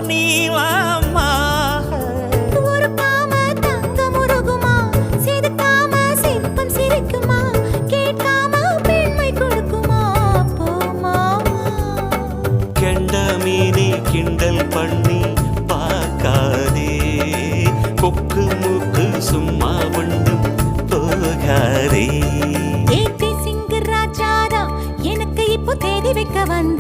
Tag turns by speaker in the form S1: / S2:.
S1: நீ வாம்மா.
S2: உருக்காம தங்கம் உருகுமா, செதுக்காம சிற்பம் சிரிக்குமா, கேட்காம பெண்மை கொடுக்குமா போமா.
S1: கெண்ட மீனே கிண்டல் பண்ணி பார்க்காதே, கொக்கு மூக்கு சும்மா ஒன்றும் போகாதே.
S2: ஏத்தி சிங்கு ராஜாதா எனக்கு இப்போ தேடி வைக்க வந்த